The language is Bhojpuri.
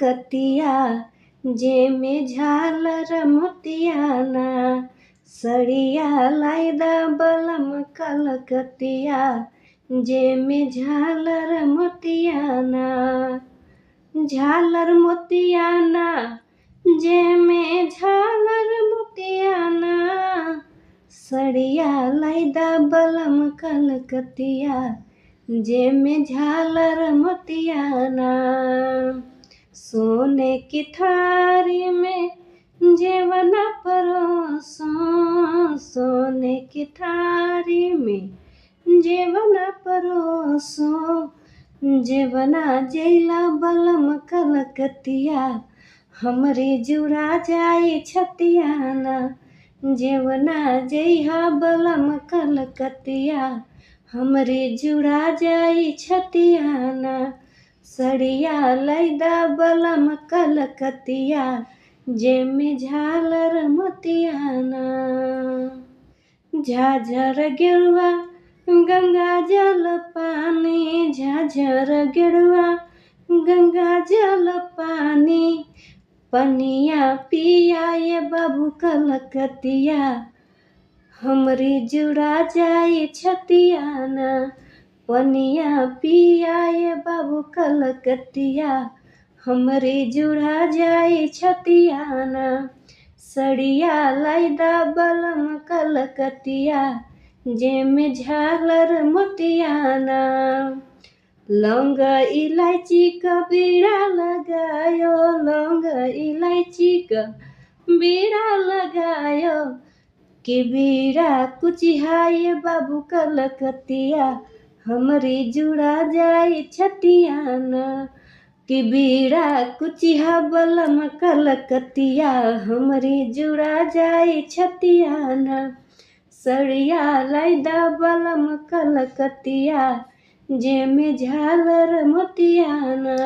कलकतिया जेमे झालर मोतियाना सड़िया लाइदा बलम कलकतिया जेमे झालर मोतियाना झालर मोतियाना जेमे झालर मोतियाना सड़िया लाइदा बलम कलकतिया जेमे झालर मोतियाना सोने की थारी में जेवना परोसो सोने की थारी में जेवना परोसो जेवना जैला बलम कलकतिया हमरे जुड़ा जाई छतियाना जेवना जइहा बलम कलकतिया हमरे जुड़ा जाई छतियाना सड़िया लैदा बलम कलकतिया जेमे झालर मोतियाना झाझर गेरुआ गंगा जल पानी झाझर गेरुआ गंगा जल पानी पनिया पिया ये बाबू कलकतिया हमरी जुड़ा जाई छतियाना पनिया पिया ये बाबू कलकतिया हमरी जुड़ा जाई छतियाना सड़िया लाइदा बलम कलकतिया जेमे झालर मोतियाना लौंग इलायची का बीड़ा लगायो लौंग इलायची का बीड़ा लगायो कि बीड़ा कुचिहाए बाबू कलकतिया हमरी जुड़ा जाई छतियाना कि बीड़ा कुचिहा बलम कलकतिया हमरी जुड़ा जाई छतियाना सड़िया लाइदा बलम कलकतिया जेमे झालर मोतियाना।